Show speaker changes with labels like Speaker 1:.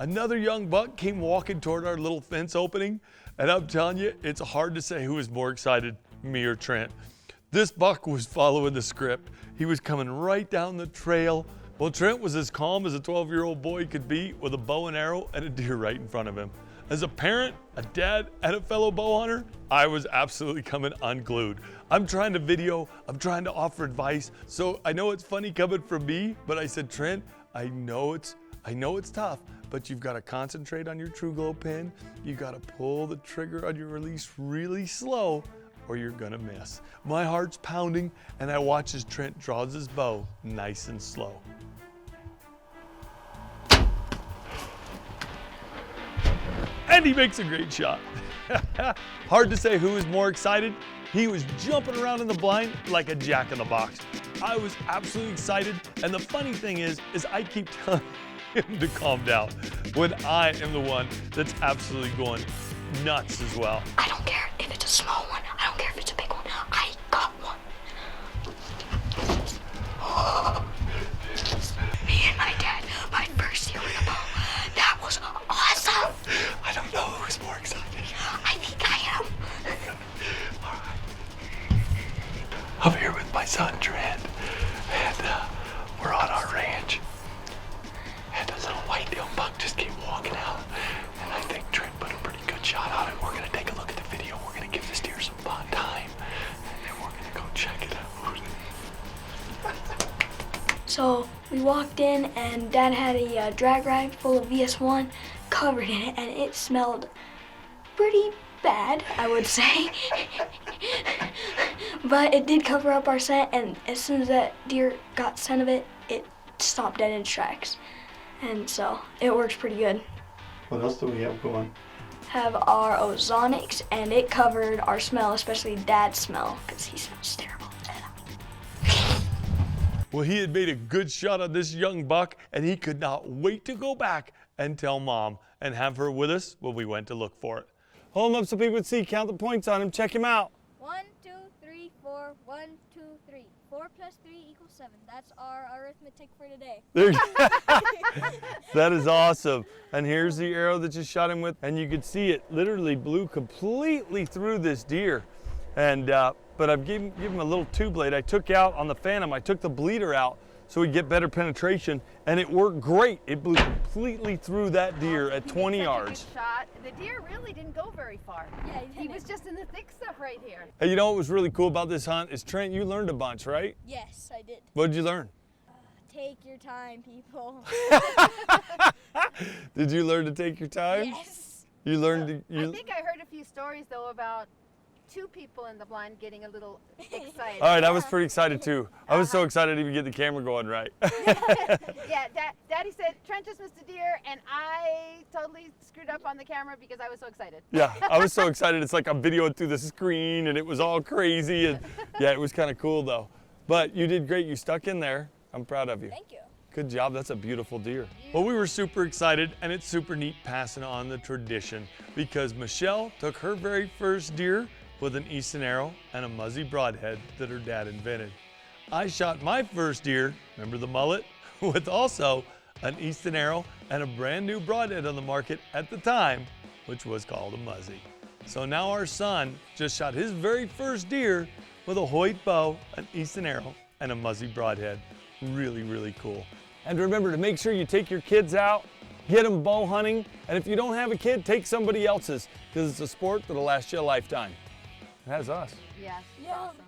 Speaker 1: Another young buck came walking toward our little fence opening, and I'm telling you, it's hard to say who was more excited, me or Trent. This buck was following the script. He was coming right down the trail. Well, Trent was as calm as a 12-year-old boy could be with a bow and arrow and a deer right in front of him. As a parent, a dad, and a fellow bow hunter, I was absolutely coming unglued. I'm trying to video, I'm trying to offer advice, so I know it's funny coming from me, but I said, Trent, I know it's tough, but you've got to concentrate on your true glow pin. You got to pull the trigger on your release really slow, or you're gonna miss. My heart's pounding, and I watch as Trent draws his bow nice and slow. And he makes a great shot. Hard to say who was more excited. He was jumping around in the blind like a jack in the box. I was absolutely excited, and the funny thing is I keep telling him to calm down when I am the one that's absolutely going nuts as well.
Speaker 2: I don't care if it's a small one. I don't care if it's a big one. I got one. Me and my dad, my first year with a bow. That was awesome.
Speaker 1: I don't know who's more excited.
Speaker 2: I think I am.
Speaker 1: All right. I'm here with my son, Trent, and we're on our ranch. And a little white-tailed buck just came walking out, and I think Trent put a pretty good shot on it. We're gonna take a look at the video. We're gonna give this deer some fun time, and then we're gonna go check it out.
Speaker 2: So we walked in, and Dad had a drag rag full of VS1 covered in it, and it smelled pretty bad, I would say. But it did cover up our scent, and as soon as that deer got scent of it, it stopped dead in its tracks. And so it works pretty good.
Speaker 3: What else do we have going?
Speaker 2: Have our ozonics, and it covered our smell, especially Dad's smell, because he smells terrible.
Speaker 1: Well, he had made a good shot on this young buck, and he could not wait to go back and tell Mom and have her with us when we went to look for it. Hold him up so people can see, count the points on him, check him out.
Speaker 4: 1, 2, 3, 4, 1, 2, 3. 4 plus 3 equals 7. That's our arithmetic for today.
Speaker 1: There you go. That is awesome. And here's the arrow that you shot him with, and you could see it literally blew completely through this deer. And but I've given him a little two blade. I took out on the Phantom, I took the bleeder out so we get better penetration, and it worked great. It blew completely through that deer at 20 yards.
Speaker 5: Good shot. The deer really didn't go very far.
Speaker 4: Yeah,
Speaker 5: He was just in the thick stuff right here.
Speaker 1: Hey, you know what was really cool about this hunt is, Trent, you learned a bunch, right?
Speaker 4: Yes, I did.
Speaker 1: What did you learn?
Speaker 4: Take your time, people.
Speaker 1: Did you learn to take your time?
Speaker 4: Yes.
Speaker 1: You learned to,
Speaker 5: I think I heard a few stories though about 2 people in the blind getting a little excited.
Speaker 1: All right, I was pretty excited too. I was so excited to even get the camera going right.
Speaker 5: Yeah, Daddy said Trent just missed a deer, and I totally screwed up on the camera because I was so excited.
Speaker 1: Yeah, I was so excited. It's like I'm videoing through the screen, and it was all crazy. And yeah, it was kind of cool though. But you did great. You stuck in there. I'm proud of you.
Speaker 4: Thank you.
Speaker 1: Good job. That's a beautiful deer. Well, we were super excited, and it's super neat passing on the tradition because Michelle took her very first deer with an Easton arrow and a Muzzy broadhead that her dad invented. I shot my first deer, remember the mullet, with also an Easton arrow and a brand new broadhead on the market at the time, which was called a Muzzy. So now our son just shot his very first deer with a Hoyt bow, an Easton arrow, and a Muzzy broadhead. Really, really cool. And remember to make sure you take your kids out, get them bow hunting, and if you don't have a kid, take somebody else's, because it's a sport that'll last you a lifetime. That's us.
Speaker 5: Yeah,
Speaker 4: Yeah.
Speaker 5: awesome.